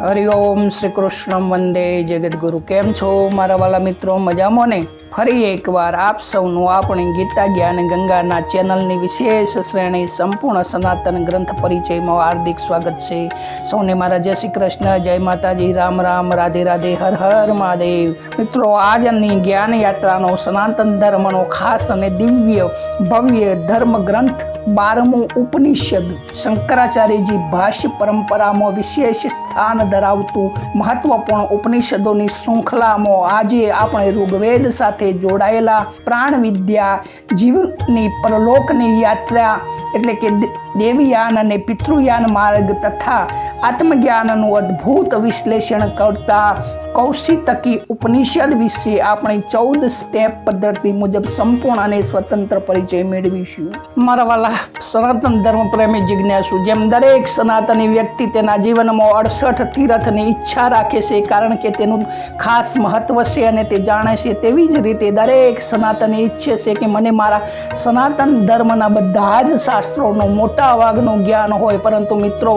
હરિઓમ શ્રી કૃષ્ણ વંદે જગદગુરુ. કેમ છો મારા વાલા મિત્રો? મજામાં ને? ફરી એકવાર આપ સૌનું આપણી ગીતા જ્ઞાન ગંગાના ચેનલની વિશેષ શ્રેણી સંપૂર્ણ સનાતન ગ્રંથ પરિચયમાં હાર્દિક સ્વાગત છે. સૌને મારા જય શ્રી કૃષ્ણ, જય માતાજી, રામ રામ, રાધે રાધે, હર હર મહાદેવ. મિત્રો, આજની જ્ઞાન યાત્રાનો સનાતન ધર્મનો ખાસ અને દિવ્ય ભવ્ય ધર્મ ગ્રંથ 12મું ઉપનિષદ શંકરાચાર્યજી ભાષ્ય પરંપરામાં વિશેષ સ્થાન ધરાવતું મહત્વપૂર્ણ ઉપનિષદોની શૃંખલામાં આજે આપણે ઋગ્વેદ સાથે જોડાયેલા પ્રાણ વિદ્યા, જીવની પરલોકની યાત્રા એટલે કે દેવયાન અને પિતૃયાન માર્ગ તથા આત્મજ્ઞાનનું અદ્ભુત વિશ્લેષણ કરતા કૌશિતકી ઉપનિષદ વિશે આપણે 14 સ્ટેપ પદ્ધતિ મુજબ સંપૂર્ણ અને સ્વતંત્ર પરિચય મેળવીશું. મારા વાલા સનાતન ધર્મ પ્રેમી જિજ્ઞાસુ, જેમ દરેક સનાતની વ્યક્તિ તેના જીવનમાં 68 તીર્થની ઈચ્છા રાખે છે કારણ કે તેનું ખાસ મહત્વ છે અને તે જાણે છે, તેવી જ રીતે દરેક સનાતની ઈચ્છે છે કે મને મારા સનાતન ધર્મના બધા જ શાસ્ત્રોનો મોટા ભાગનું જ્ઞાન હોય. પરંતુ મિત્રો,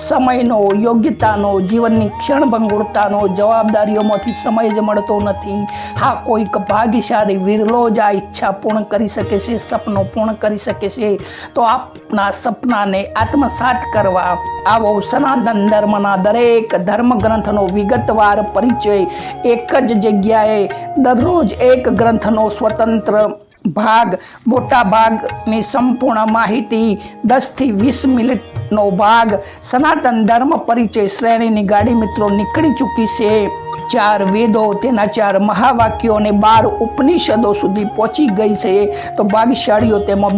સમયનો, યોગ્યતાનો, જીવનની ક્ષણભંગુરતાનો, જવાબદારીઓમાંથી સમય જ મળતો નથી. હા, કોઈક ભાગ્યશાળી વિરલો જ આ ઈચ્છા પૂર્ણ કરી શકે છે, સપનો પૂર્ણ કરી શકે છે. તો આપના સપનાને આત્મસાત કરવા આવો સનાતન ધર્મના દરેક ધર્મ ગ્રંથનો વિગતવાર પરિચય એક જ જગ્યાએ દરરોજ એક ગ્રંથનો સ્વતંત્ર ભાગ, મોટા ભાગની સંપૂર્ણ માહિતી 10 થી 20 મિનિટનો ભાગ સનાતન ધર્મ પરિચય શ્રેણીની ગાડી મિત્રો નીકળી ચૂકી છે. 4 વેદો, તેના 4 મહાવાક્યો અને 12 ઉપનિષદો સુધી પહોંચી ગઈ છે. તો ભાગ્યશાળીઓ તેમાં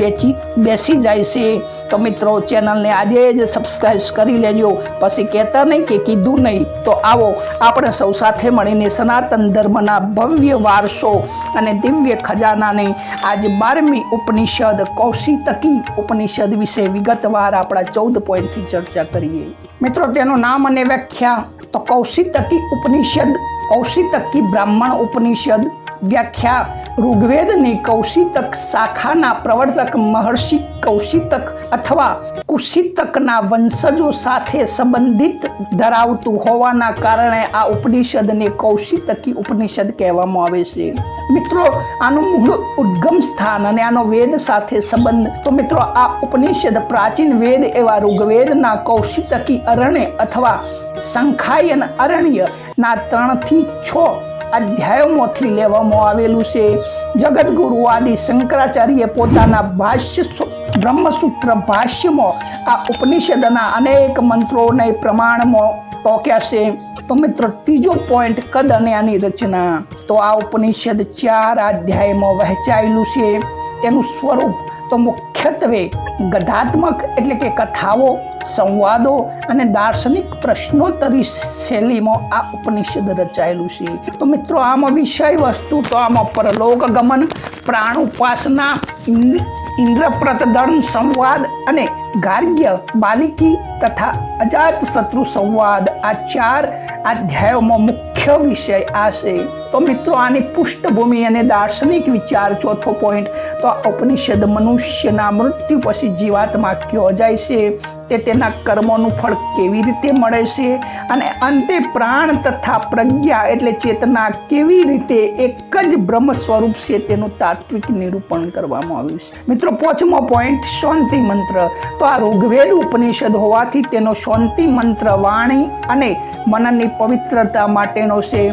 બેસી જાય છે. તો મિત્રો, ચેનલને આજે જ સબસ્ક્રાઈબ કરી લેજો. પછી કહેતા નહીં કે કીધું નહીં. તો આવો આપણે સૌ સાથે મળીને સનાતન ધર્મના ભવ્ય વારસો અને દિવ્ય ખજાનાને આજે 12મી ઉપનિષદ કૌશિતકી ઉપનિષદ વિશે વિગતવાર આપણા 14 પોઈન્ટથી ચર્ચા કરીએ. મિત્રો, તેનું નામ અને વ્યાખ્યા તો કૌશિતકી ઉપનિષદ, કૌશિતકી બ્રાહ્મણ ઉપનિષદ. વ્યાખ્યા: ઋગ્વેદની કૌશિતક શાખાના પ્રવર્તક મહર્ષિ કૌશિતક અથવા કુશિતકના વંશજો સાથે સંબંધિત ધરાવતું હોવાના કારણે આ ઉપનિષદને કૌશિતકી ઉપનિષદ કહેવામાં આવે છે. મિત્રો, આનું મૂળ ઉદ્ગમ સ્થાન અને આનો વેદ સાથે સંબંધ. તો મિત્રો, આ ઉપનિષદ પ્રાચીન વેદ એવા ઋગ્વેદના કૌશિતકી અરણ્ય અથવા સંખાયન અરણ્યના 3 થી 6 અધ્યાયોમાંથી લેવામાં આવેલું છે. જગદગુરુ આદિ શંકરાચાર્ય પોતાના ભાષ્ય બ્રહ્મસૂત્ર ભાષ્યમાં આ ઉપનિષદના અનેક મંત્રોને પ્રમાણમાં ટોક્યા છે. તો મિત્રો, ત્રીજો પોઈન્ટ કદ અને આની રચના. તો આ ઉપનિષદ 4 અધ્યાયમાં વહેંચાયેલું છે. તેનું સ્વરૂપ તો મુખ્યત્વે ગદ્યાત્મક એટલે કે કથાઓ, સંવાદો અને દાર્શનિક પ્રશ્નોત્તરી શૈલીમાં આ ઉપનિષદ રચાયેલું છે. તો મિત્રો, આમાં વિષય વસ્તુ તો આમાં પરલોક ગમન, પ્રાણ ઉપાસના, ઇન્દ્રપ્રતદર્શન સંવાદ અને ગાર્ગ્ય બાલિકી તથા અજાત શત્રુ સંવાદ, આ 4 અધ્યાયોમાં મુખ્ય વિષય આ છે. તો મિત્રો, આની પૃષ્ઠભૂમિ અને દાર્શનિક વિચાર. ચોથો પોઈન્ટ તો આ ઉપનિષદ મનુષ્યના મૃત્યુ પછી જીવાત્મા ક્યાં જાય છે, તે તેના કર્મોનું ફળ કેવી રીતે મળે છે અને અંતે પ્રાણ તથા પ્રજ્ઞા એટલે ચેતના કેવી રીતે એક જ બ્રહ્મ સ્વરૂપ છે તેનું તાત્વિક નિરૂપણ કરવામાં આવ્યું છે. મિત્રો, 5મો પોઈન્ટ શાંતિ મંત્ર. તો આ ઋગ્વેદ ઉપનિષદ હોવાથી તેનો શાંતિ મંત્ર વાણી અને મનની પવિત્રતા માટેનો છે.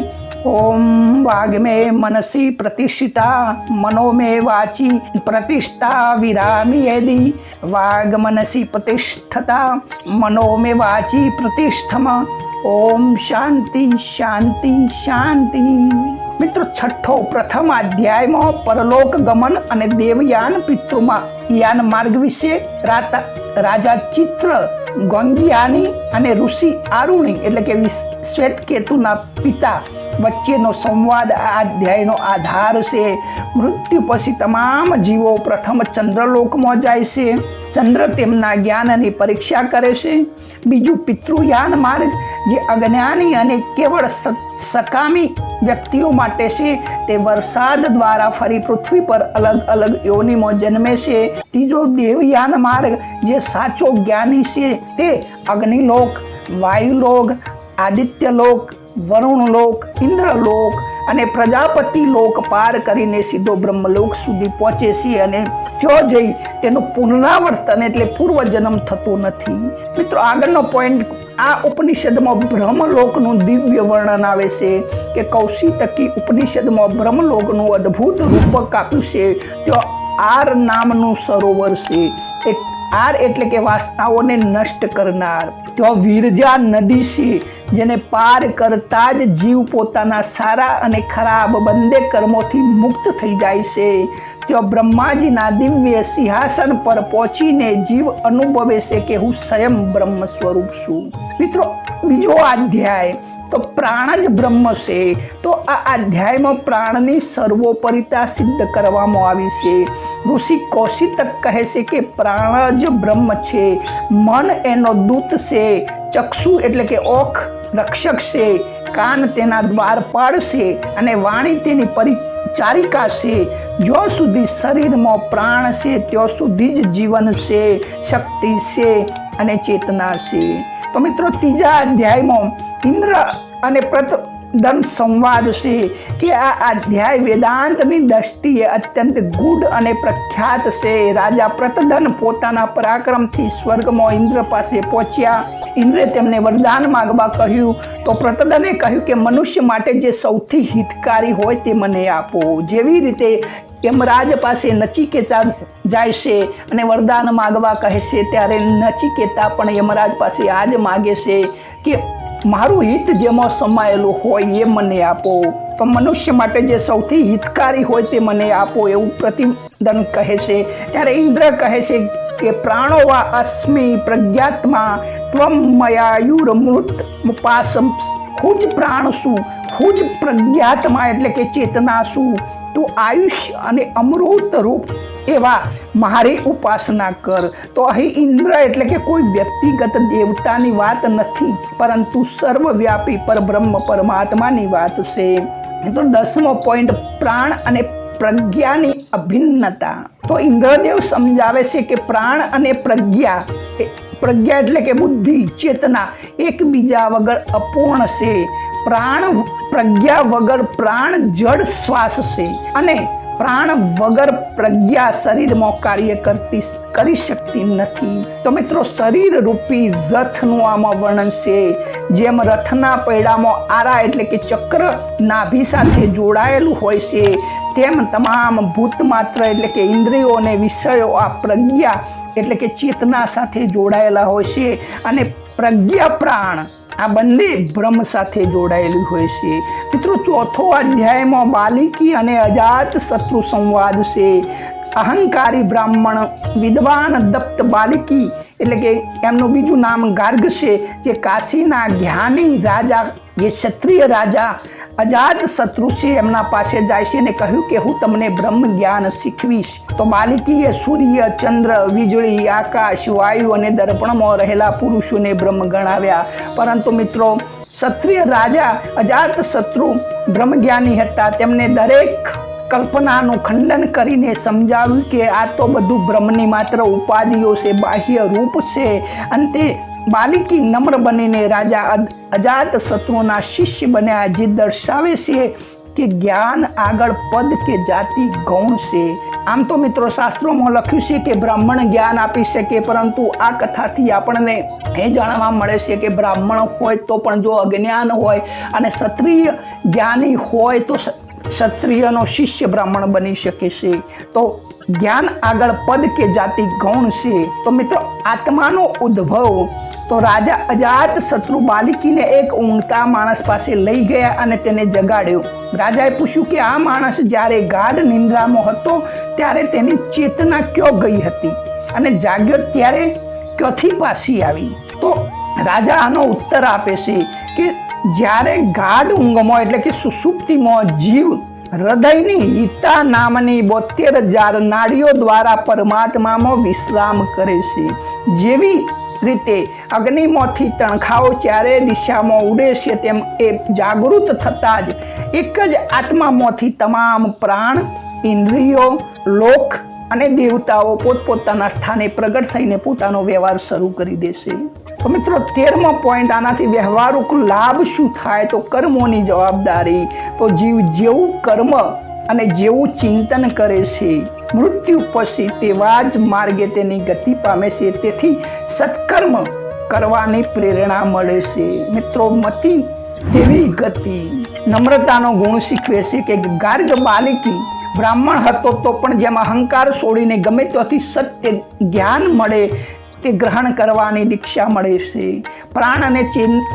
ઓમ વાગ્મે મનસી પ્રતિષ્ઠિતા મનો મે વાચી પ્રતિષ્ઠા વિરામી યદી વાગ મનસી પ્રતિષ્ઠતા મનો મે વાચી પ્રતિષ્ઠમ. ઓમ શાંતિ શાંતિ શાંતિ. મિત્રો, 6થો પ્રથમ અધ્યાયમાં પરલોક ગમન અને દેવયાન પિતૃમાં યાન માર્ગ વિશે રાજા ચિત્ર ગંગયાની અને ઋષિ આરુણી એટલે કે શ્વેતકેતુના પિતા વચ્ચેનો સંવાદ આ અધ્યાયનો આધાર છે. મૃત્યુ પછી તમામ જીવો પ્રથમ ચંદ્રલોકમાં જાય છે. ચંદ્ર તેમના જ્ઞાનની પરીક્ષા કરે છે. બીજું પિતૃયાન માર્ગ, જે અજ્ઞાની અને કેવળ સકામી વ્યક્તિઓ માટે છે. તે વરસાદ દ્વારા ફરી પૃથ્વી પર અલગ અલગ યોનિમાં જન્મે છે. ત્રીજો દેવયાન માર્ગ, જે સાચો જ્ઞાની છે તે અગ્નિલોક, વાયુલોક, આદિત્ય લોક, વરુણ લોક, ઇન્દ્રલોક અને પ્રજાપતિ લોક પાર કરીને સીધો બ્રહ્મલોક સુધી પહોંચે છે અને ત્યાં જઈ તેનું પુનરાવર્તન એટલે પૂર્વજન્મ થતો નથી. મિત્રો આગળનો પોઈન્ટ આ ઉપનિષદમાં બ્રહ્મલોકનું દિવ્ય વર્ણન આવે છે કે કૌશિતકી ઉપનિષદમાં બ્રહ્મલોકનું અદ્ભુત રૂપક આપ્યું છે. ત્યાં આર નામનું સરોવર છે. એક આર એટલે કે વાસનાઓને નષ્ટ કરનાર. ત્યાં વિરજા નદી છે જેને પાર કરતા જ જીવ પોતાના સારા અને ખરાબ બંને કર્મોથી મુક્ત થઈ જાય છે. ત્યાં બ્રહ્માજીના દિવ્ય સિંહાસન પર પહોંચીને જીવ અનુભવે છે કે હું સ્વયં બ્રહ્મ સ્વરૂપ છું. મિત્રો બીજો અધ્યાય તો પ્રાણ જ બ્રહ્મ છે. તો આ અધ્યાયમાં પ્રાણની સર્વોપરિતા સિદ્ધ કરવામાં આવી છે. ઋષિ કૌશિતક કહે છે કે પ્રાણ જ બ્રહ્મ છે. મન એનો દૂત છે. ચક્ષુ એટલે કે ઓખ રક્ષક છે. કાન તેના દ્વારપાળ છે અને વાણી તેની પરિચારિકા છે. જ્યાં સુધી શરીરમાં પ્રાણ છે ત્યાં સુધી જ જીવન છે, શક્તિ છે અને ચેતના છે. તો મિત્રો ત્રીજા અધ્યાયમાં ઇન્દ્ર અને પ્રતદન સંવાદ છે કે આ અધ્યાય વેદાંતની દ્રષ્ટિએ અત્યંત ગૂઢ અને પ્રખ્યાત છે. રાજા પ્રતદન પોતાના પરાક્રમથી સ્વર્ગમાં ઇન્દ્ર પાસે પહોંચ્યા. ઇન્દ્રે તેમને વરદાન માગવા કહ્યું તો પ્રતદને કહ્યું કે મનુષ્ય માટે જે સૌથી હિતકારી હોય તે મને આપો. જેવી રીતે યમરાજ પાસે નચિકેતા જાય છે અને વરદાન માગવા કહે છે ત્યારે નચિકેતા પણ યમરાજ પાસે આ જ માગે છે કે મારું હિત જેમાં સમાયેલું હોય એ મને આપો. તો મનુષ્ય માટે જે સૌથી હિતકારી હોય તે મને આપો એવું પ્રતિદન કહે છે. ત્યારે ઇન્દ્ર કહે છે કે પ્રાણો વા અસ્મિ પ્રજ્ઞાત્મા ત્વમ મયાયુરમૃત મુપાસમ. હું જ પ્રાણ છું, હું જ પ્રજ્ઞાત્મા એટલે કે ચેતના છું. તું આયુષ્ય અને અમૃત રૂપ એવા મારી ઉપાસના કર. તો અહીં ઇન્દ્ર એટલે કે કોઈ વ્યક્તિગત દેવતાની વાત નથી પરંતુ સર્વવ્યાપી પરબ્રહ્મ પરમાત્માની વાત છે. તો 10મો પોઈન્ટ પ્રાણ અને પ્રજ્ઞાની અભિન્નતા. તો ઇન્દ્રદેવ સમજાવે છે કે પ્રાણ અને પ્રજ્ઞા એટલે કે બુદ્ધિ ચેતના એકબીજા વગર અપૂર્ણ છે. પ્રજ્ઞા વગર પ્રાણ જડ શ્વાસ છે અને પ્રાણ વગર પ્રજ્ઞા શરીરમાં કાર્ય કરી શકતી નથી. તો મિત્રો શરીર રૂપી રથનું આમાં વર્ણન છે. જેમ રથના પૈડામાં આરા એટલે કે ચક્ર નાભી સાથે જોડાયેલું હોય છે તેમ તમામ ભૂત માત્ર એટલે કે ઇન્દ્રિયો અને વિષયો આ પ્રજ્ઞા એટલે કે ચેતના સાથે જોડાયેલા હોય છે અને પ્રજ્ઞા પ્રાણ આ બંને બ્રહ્મ સાથે જોડાયેલું હોય છે. મિત્રો ચોથો અધ્યાયમાં બાલિકી અને અજાત શત્રુ સંવાદ છે. અહંકારી બ્રાહ્મણ વિદ્વાન દપ્ત બાલિકી એટલે કે એમનું બીજું નામ ગાર્ગ છે જે કાશીના જ્ઞાની રાજા જે ક્ષત્રિય રાજા અજાત શત્રુ છે એમના પાસે જાય છે અને કહ્યું કે હું તમને બ્રહ્મ જ્ઞાન શીખવીશ. તો બાલિકીએ સૂર્ય, ચંદ્ર, વીજળી, આકાશ, વાયુ અને દર્પણમાં રહેલા પુરુષોને બ્રહ્મ ગણાવ્યા. પરંતુ મિત્રો ક્ષત્રિય રાજા અજાત શત્રુ બ્રહ્મજ્ઞાની હતા. તેમને દરેક કલ્પનાનું ખંડન કરીને સમજાવ્યું કે આ તો બધું બ્રહ્મની માત્ર ઉપાધિઓ છે, બાહ્ય રૂપ છે. અંતે બાલિકી નમ્ર બનીને રાજા અજાત શત્રુના શિષ્ય બન્યા, જે દર્શાવે છે કે જ્ઞાન આગળ પદ કે જાતિ ગૌણ છે. આમ તો મિત્રો શાસ્ત્રોમાં લખ્યું છે કે બ્રાહ્મણ જ્ઞાન આપી શકે, પરંતુ આ કથાથી આપણને એ જાણવા મળે છે કે બ્રાહ્મણ હોય તો પણ જો અજ્ઞાન હોય અને ક્ષત્રિય જ્ઞાની હોય તો ક્ષત્રિયનો શિષ્ય બ્રાહ્મણ બની શકે છે. તો જ્ઞાન આગળ પદ કે જાતિ ગૌણ છે. તો મિત્રો આત્માનો ઉદ્ભવ. તો રાજા અજાત શત્રુ બાલિકીને એક ઊંઘતા માણસ પાસે લઈ ગયા અને તેને જગાડ્યો. રાજાએ પૂછ્યું કે આ માણસ જ્યારે ગાઢ નિંદ્રામાં હતો ત્યારે તેની ચેતના ક્યાં ગઈ હતી અને જાગ્યો ત્યારે ક્યાંથી પાછી આવી? તો રાજા આનો ઉત્તર આપે છે કે જ્યારે ગાઢ ઊંઘમાં એટલે કે સુષુપ્તિમાં જીવ હૃદયની હિતા નામની 72,000 નાડીઓ દ્વારા પરમાત્મામાં વિશ્રામ કરે છે. જેવી રીતે અગ્નિમાંથી તણખાઓ ચારે દિશામાં ઉડે છે તેમ એ જાગૃત થતાં જ એક જ આત્મામાંથી તમામ પ્રાણ, ઇન્દ્રિયો, લોક અને દેવતાઓ પોતપોતાના સ્થાને પ્રગટ થઈને પોતાનો વ્યવહાર શરૂ કરી દેશે. તો મિત્રો 13મો પોઈન્ટ, આનાથી વ્યવહારિક લાભ શું થાય? તો કર્મોની જવાબદારી. તો જીવ જેવું કર્મ અને જેવું ચિંતન કરે છે, મૃત્યુ પછી તેવા જ માર્ગે તેની ગતિ પામે છે. તેથી સત્કર્મ કરવાની પ્રેરણા મળે છે. મિત્રો, મતિ તેવી ગતિ. નમ્રતાનો ગુણ શીખવે છે કે ગાર્ગ બાલિકી બ્રાહ્મણ હતો તો પણ જેમ અહંકાર છોડીને ગમે ત્યાંથી સત્ય જ્ઞાન મળે તે ગ્રહણ કરવાની દીક્ષા મળે છે. પ્રાણ અને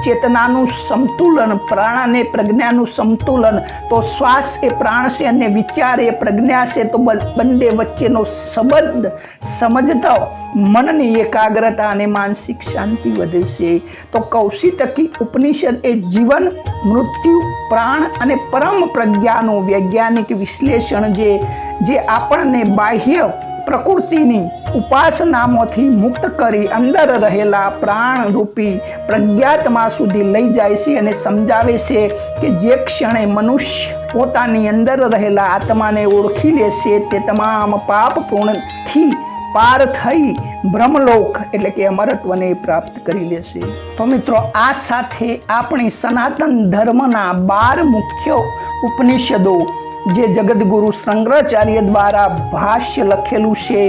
ચેતનાનું સમતુલન, પ્રાણ અને પ્રજ્ઞાનું સમતુલન. તો શ્વાસ એ પ્રાણ છે અને વિચાર એ પ્રજ્ઞા છે. તો બંને વચ્ચેનો સંબંધ સમજતા મનની એકાગ્રતા અને માનસિક શાંતિ વધે છે. તો કૌશિતકી ઉપનિષદ એ જીવન, મૃત્યુ, પ્રાણ અને પરમ પ્રજ્ઞાનું વૈજ્ઞાનિક વિશ્લેષણ જે આપણને બાહ્ય પ્રકૃતિની ઉપાસનામાંથી મુક્ત કરી અંદર રહેલા પ્રાણ રૂપી પ્રજ્ઞાત્મા સુધી લઈ જાય છે અને સમજાવે છે કે જે ક્ષણે મનુષ્ય પોતાની અંદર રહેલા આત્માને ઓળખી લેશે તે તમામ પાપ પૂર્ણથી પાર થઈ બ્રહ્મલોક એટલે કે અમરત્વને પ્રાપ્ત કરી લેશે. તો મિત્રો, આ સાથે આપણી સનાતન ધર્મના 12 મુખ્ય ઉપનિષદો જે જગદગુરુ શંકરાચાર્ય દ્વારા ભાષ્ય લખેલું છે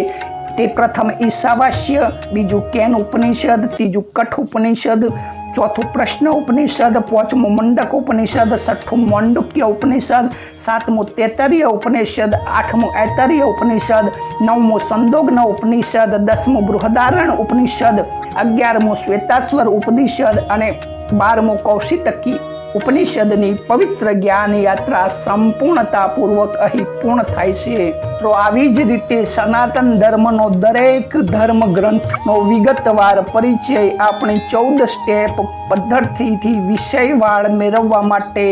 તે પ્રથમ ઈશાવાસ્ય, બીજું કેન ઉપનિષદ, ત્રીજું કઠ ઉપનિષદ, ચોથું પ્રશ્ન ઉપનિષદ, પાંચમું મંડક ઉપનિષદ, છઠ્ઠું માંડુક્ય ઉપનિષદ, સાતમું તૈત્તરીય ઉપનિષદ, આઠમું ઐતરીય ઉપનિષદ, નવમું સંદોગ્ન ઉપનિષદ, 10મું બૃહદારણ ઉપનિષદ, 11મું શ્વેતાશ્વર ઉપનિષદ અને 12મું કૌશિતકી ઉપનિષદની પવિત્ર જ્ઞાન યાત્રા સંપૂર્ણતાપૂર્વક અહીં પૂર્ણ થાય છે. તો આવી જ રીતે સનાતન ધર્મનો દરેક ધર્મ ગ્રંથનો વિગતવાર પરિચય આપણી 14 સ્ટેપ પદ્ધતિથી વિષયવાર મેળવવા માટે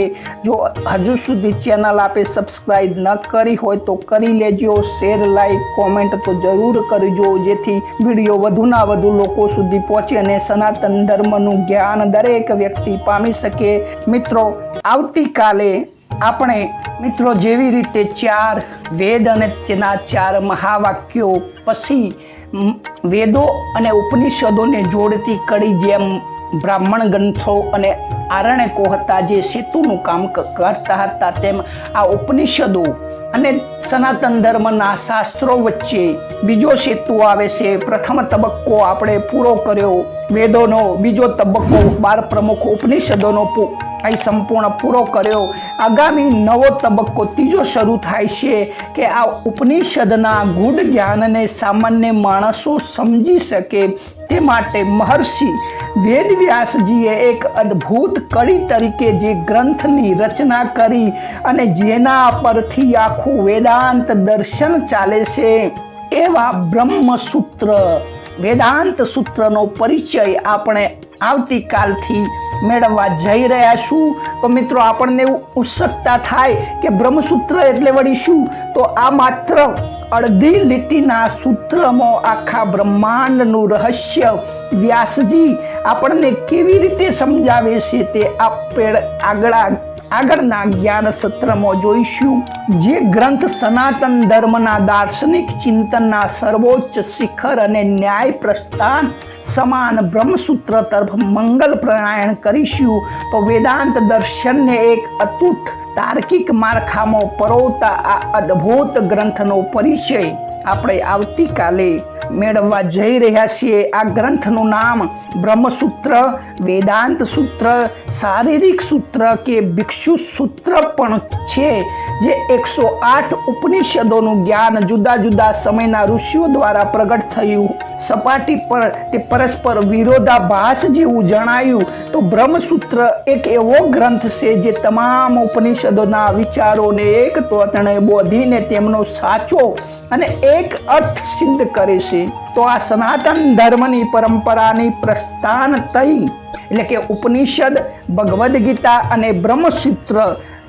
જો હજુ સુધી ચેનલ આપે સબસ્ક્રાઇબ ન કરી હોય તો કરી લેજો. શેર, લાઈક, કોમેન્ટ તો જરૂર કરજો જેથી વિડીયો વધુના વધુ લોકો સુધી પહોંચે અને સનાતન ધર્મનું જ્ઞાન દરેક વ્યક્તિ પામી શકે. મિત્રો, આવતીકાલે આપણે જેવી રીતે 4 વેદ અને તેના 4 મહાવાક્યો, પછી વેદો અને ઉપનિષદોને જોડતી કડી જેમ બ્રાહ્મણ ગ્રંથો અને આરણ્યકો હતા જે સેતુનું કામ કરતા હતા, તેમ આ ઉપનિષદો અને સનાતન ધર્મના શાસ્ત્રો વચ્ચે બીજો સેતુ આવે છે. પ્રથમ તબક્કો આપણે પૂરો કર્યો વેદોનો, બીજો તબક્કો 12 પ્રમુખ ઉપનિષદોનો અહીં સંપૂર્ણ પૂરો કર્યો. આગામી નવો તબક્કો ત્રીજો શરૂ થાય છે કે આ ઉપનિષદના ગૂઢ જ્ઞાનને સામાન્ય માણસો સમજી શકે તે માટે મહર્ષિ વેદવ્યાસજીએ એક અદ્ભુત કડી તરીકે જે ગ્રંથની રચના કરી અને જેના પરથી આખું વેદાંત દર્શન ચાલે છે એવા બ્રહ્મસૂત્ર, વેદાંત સૂત્રનો પરિચય આપણે આવતીકાલથી મેળવવા જઈ રહ્યા છું. તો મિત્રો, આપણને એવું ઉત્સુકતા થાય કે બ્રહ્મસૂત્ર એટલે વળી શું? તો આ માત્ર અડધી લીટીના સૂત્રમાં આખા બ્રહ્માંડનું રહસ્ય વ્યાસજી આપણને કેવી રીતે સમજાવે છે તે આપણે આગળના જ્ઞાન સત્રમાં જોઈશું. જે ગ્રંથ સનાતન ધર્મના દાર્શનિક ચિંતનના સર્વોચ્ચ શિખર અને ન્યાય પ્રસ્થાન સમાન બ્રહ્મસૂત્ર તરફ મંગલ પ્રયાણ કરીશું. તો વેદાંત દર્શનને એક અતૂટ તાર્કિક માળખામાં પરોવતા આ અદ્ભુત ગ્રંથનો પરિચય આપણે આવતીકાલે મેળવવા જઈ રહ્યા છીએ. આ ગ્રંથનું નામ બ્રહ્મસૂત્ર, વેદાંત સૂત્ર, શારીરિક સૂત્ર કે ભિક્ષુ સૂત્ર પણ છે. જે 108 ઉપનિષદોનું જ્ઞાન જુદા જુદા સમયના ઋષિઓ દ્વારા પ્રગટ થયું. સપાટી પર તે પરસ્પર વિરોધાભાસ જેવું જણાયું. તો બ્રહ્મસૂત્ર એક એવો ગ્રંથ છે જે તમામ ઉપનિષદોના વિચારોને એક તોતણે બોધીને તેમનો સાચો અને એક અર્થ સિદ્ધ કરે છે. તો આ સનાતન ધર્મની પરંપરાની પ્રસ્થાન થઈ એટલે કે ઉપનિષદ, ભગવદ્ ગીતા અને બ્રહ્મસૂત્ર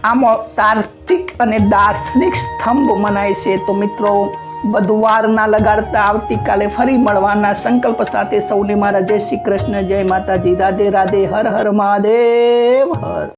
આમાં તાર્કિક અને દાર્શનિક સ્તંભ મનાય છે. તો મિત્રો, વધુ વાર ના લગાડતા આવતીકાલે ફરી મળવાના સંકલ્પ સાથે સૌને મારા જય શ્રી કૃષ્ણ, જય માતાજી, રાધે રાધે, હર હર મહાદેવ, હર.